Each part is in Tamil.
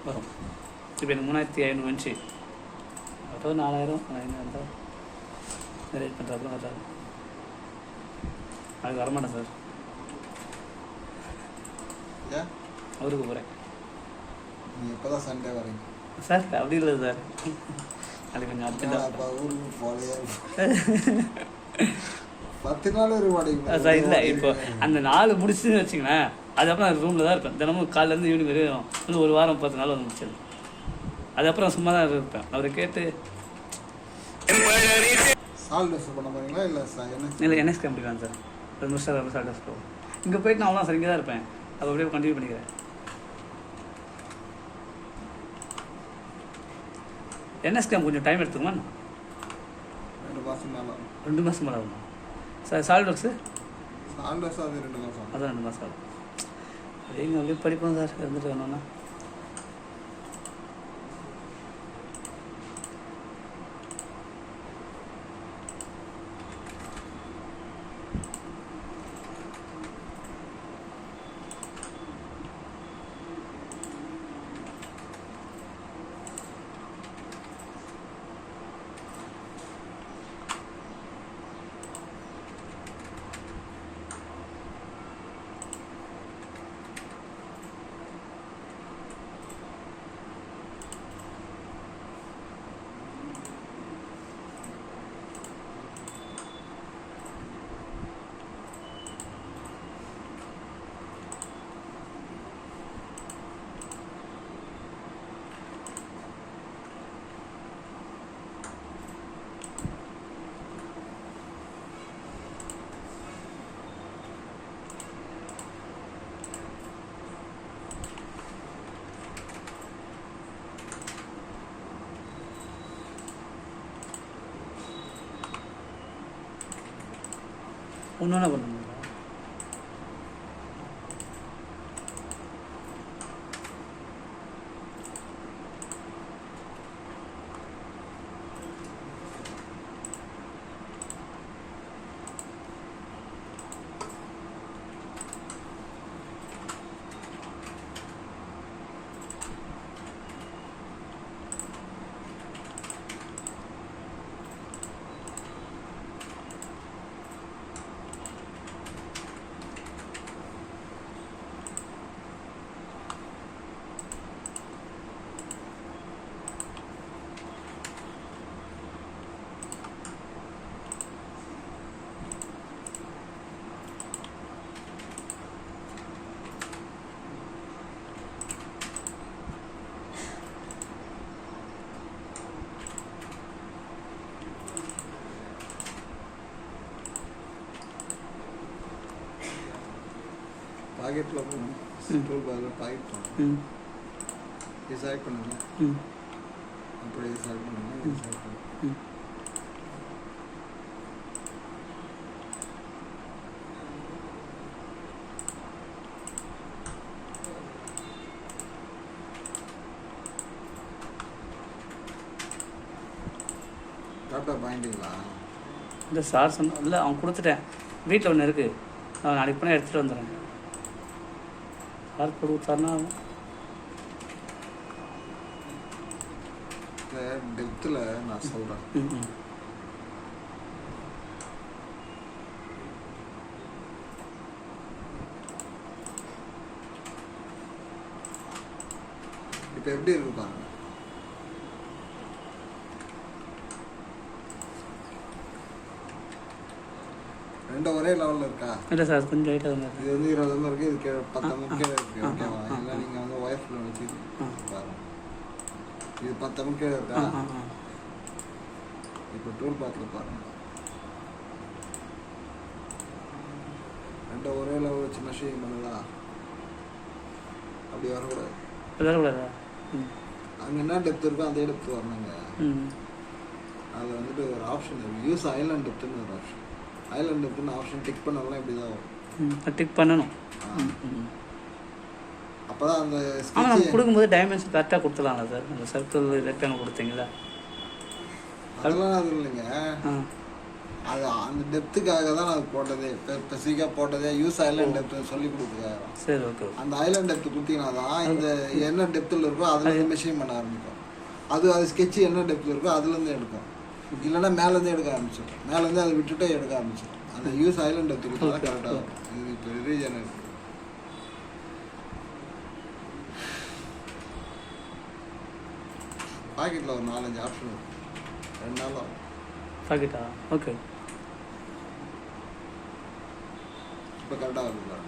வரும். இப்போ எனக்கு 3500 வந்துச்சு. அப்புறம் 4000 வந்தால் ரேட் பண்ணுறாப்புல வராது. அதுக்கு வரமாட்டேன் சார். அவருக்கு போகிறேன். நீங்கள் இப்போ தான் சண்டே வரீங்க சார்? அப்படி இல்லை சார், அது கொஞ்சம் அர்ஜென்ட்டாக ஊருக்கு போலையா 10 நாள் ஒரு வாடகை சார். இல்லை இப்போ அந்த 4 முடிச்சுன்னு வச்சிங்களேன், அதுக்கப்புறம் நான் ரூமில் தான் இருப்பேன். தினமும் காலையிலேருந்து ஈவினிங் வரையும் வந்து ஒரு வாரம் 10 நாள் வந்து முடிச்சது. அதுக்கப்புறம் சும்மா தான் இருப்பேன். அவரை கேட்டு பண்ண போறீங்களா? இல்லை என்எஸ் கம்பெனி சார். 2 வருஷம் சால்டர்ஸ் போகும். இங்கே போயிட்டு நான் அவ்வளோ சார் இங்கே தான் இருப்பேன். அதை அப்படியே கண்டினியூ பண்ணிக்கிறேன். என்எஸ் கேம் கொஞ்சம் டைம் எடுத்துக்குமா? 2 மாதம் மேலே 2 மாதம் மேலே ஆகுமா சார்? சால்ட் ஒர்க்ஸு அது 2 மாதம். அதான் 2 மாதம் ஆகும். அதே இங்கே அப்படியே படிப்போம் சார், இருந்துட்டு வேணும்னா. ஒன்று ஒன்றா பண்ணுங்க. பாக்கெட்டில் போகணும். டூல் பேக்கில் பாக்கெட் போகணும். இது செலக்ட் பண்ணுங்க. அப்படி செலக்ட் பண்ணுங்க. இது செலக்ட் பண்ணுங்க. டாட்டா பாயிண்டிங்களா? இல்லை சார் சொன்ன இல்லை, அவன் கொடுத்துட்டேன். வீட்டில் ஒன்று இருக்குது, அவன் நாளைக்கு போனால் எடுத்துகிட்டு வந்துடுறேன். சார் கொடுத்தாருன்னா டெப்த்தில் நான் சொல்கிறேன். இப்போ எப்படி இருக்கு பாருங்க. ரெண்டும் ஒரே லெவலில் இருக்கா? இல்லை சார், கொஞ்சம் லைட்டாக வந்து இது வந்து 20 இருக்குது, இது 10 கீழே இருக்குது. ஓகேவா? இல்லை நீங்கள் வந்து ஒயர் ஃபுல்ல வச்சு பாருங்க. இது 10 கீழே இருக்கா? இப்போ டூல் பாத்தில் பாருங்க. ரெண்டும் ஒரே லெவல் வச்சு மெஷரிங் பண்ணுதா? அப்படி வரக்கூடாது. வரக்கூடாதா? அங்கே என்ன டெப்த் இருக்கோ அதே டெப்த் வரணுங்க. அதில் வந்துட்டு ஒரு ஆப்ஷன் இருக்குது, யூஸ் ஐலாண்ட் டெப்த்துன்னு ஒரு ஆப்ஷன். ஐலாண்ட் டெப்த்துன்னு ஆப்ஷன் டிக் பண்ணலாம். இப்படி தான் வரும். டிக் பண்ணணும். அப்போ தான் அந்த ஆனால் நம்ம கொடுக்கும்போது டைமென்ஷன் கரெக்டாக கொடுத்துலாம்ல சார்? அந்த சர்க்கிள் ரெக்டாங்கிள் கொடுத்தீங்களா? அதெல்லாம் அது இல்லைங்க. அது அந்த டெப்த்துக்காக தான் நான் போட்டதே, ஸ்பெசிஃபிக்காக போட்டதே யூஸ் ஐலாண்ட் டெப்த் சொல்லி கொடுக்குறாங்க. சரி, ஓகே. அந்த ஐலாண்ட் டெப்த் கொடுத்தீங்கன்னா தான் இந்த என்ன டெப்த்தில் இருக்கோ அதுலேருந்து மெஷின் பண்ண ஆரம்பிக்கும். அது ஸ்கெட்சு என்ன டெப்த்தில் இருக்கோ அதுலேருந்து எடுக்கும். இல்லைன்னா மேலேருந்து எடுக்க ஆரம்பிச்சிடும். மேலேருந்து அதை விட்டுட்டே எடுக்க ஆரம்பிச்சிடும். அந்த யூஸ் ஐலாண்ட் டெப்த் கொடுத்தா தான் கரெக்டாக இருக்கும். இது இப்போ ரீஜன் இருக்கு. பாக்கெட்டில் ஒரு 4-5 ஆப்ஷன் இருக்கும். 2 நாள் ஆகும். பாக்கெட்டா? ஓகே. இப்போ கரெக்டாக இருக்குங்களா?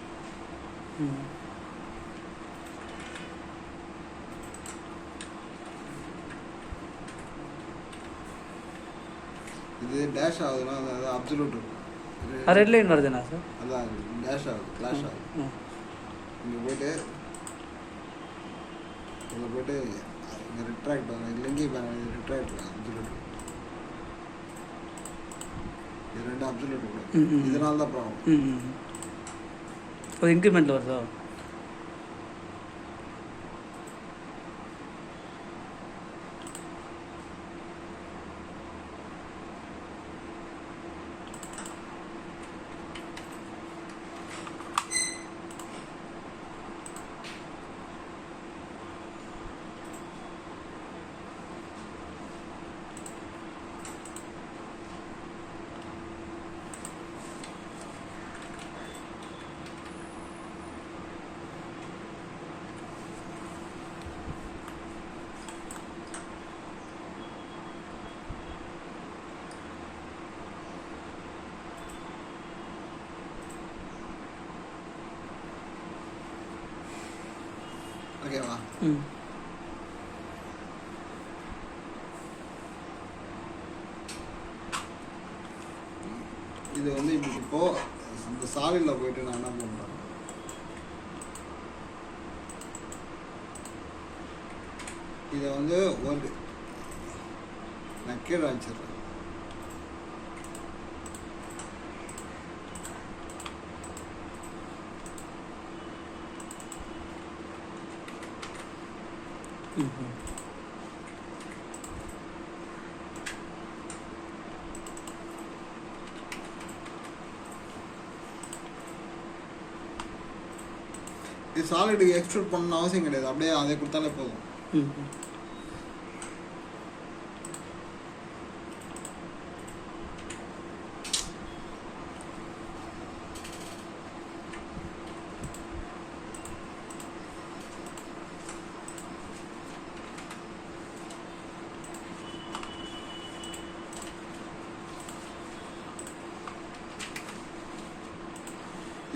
இது டேஷ் ஆகுதுன்னா அது அப்சல்யூட் இருக்கும். ரெட் லைன் வருதுண்ணா சார்? அதான் டேஷ் ஆகுது, ஃப்ளாஷ் ஆகுது. இங்கே போய்ட்டு இங்கே ரிட்ராக்ட் ஆகும். லிங்கி பேனல் ரிட்ராக்ட் அப்சல்யூட். இது 2 அப்சல்யூட் கூட. இதனால தான் ப்ராப்ளம். ஒரு இன்க்ரிமெண்ட் வருதோ? ஓகேவா? இது வந்து இப்போ இந்த சாலிடில் போயிட்டு நான் என்ன பண்ணுறேன், இதை வந்து ஒரு நான் கீழே வச்சிடுறேன். இது சாலிடுக்கு எக்ஸ்ட்ரூட் பண்ணணும் அவசியம் கிடையாது. அப்படியே அதை கொடுத்தாலே போதும்.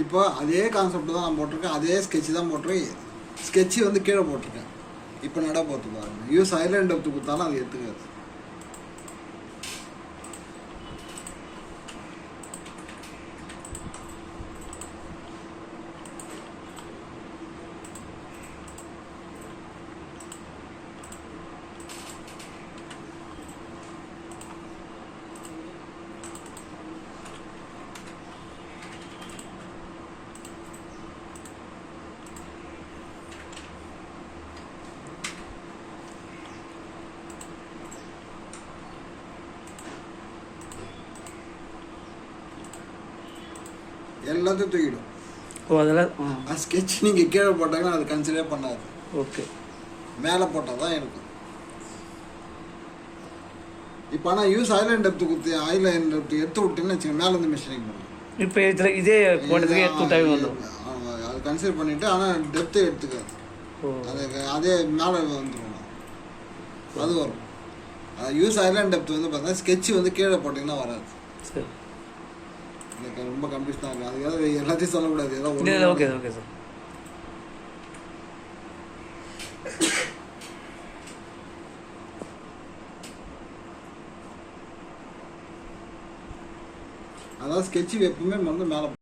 இப்போ அதே கான்செப்ட் தான் நான் போட்டிருக்கேன். அதே ஸ்கெட்சு தான் போட்டிருக்கேன். ஸ்கெட்சு வந்து கீழே போட்டிருக்கேன். இப்போ நட போட்டு பாருங்க. யூஸ் ஐலாண்ட் டெப்த் கொடுத்தாலும் அது எடுத்துக்காது. எல்லாத்தையும் தூக்கிடும். ஓ, அதெல்லாம் ஸ்கெட்ச் நீங்கள் கீழே போட்டாங்கன்னா அது கன்சிடர் பண்ணாது. ஓகே. மேலே போட்டால் தான் இருக்கும். இப்போ ஆனால் யூஸ் ஐலாண்ட் டெப்த் கொடுத்து ஐலாண்ட் டெப்த் எடுத்து விட்டேன்னு வச்சுக்கோங்க, மேலே இருந்து மிஷினிங் பண்ணும். இப்போ இதில் இதே போட்டதுக்கு எடுத்து வந்துடும். அது கன்சிடர் பண்ணிவிட்டு ஆனால் டெப்த்து எடுத்துக்காது. அதே மேலே வந்துடும். அது வரும். யூஸ் ஐலாண்ட் டெப்த் வந்து பார்த்தீங்கன்னா ஸ்கெட்ச் வந்து கீழே போட்டிங்கன்னா வராது. சரி, எனக்கு ரொம்ப கன்ஃபியூஸ் தான் இருக்குது. அதுக்காக எல்லாத்தையும் சொல்லக்கூடாது. ஏதாவது ஓகே ஓகே சார். அதாவது ஸ்கெட்சு எப்பவுமே வந்து மேலே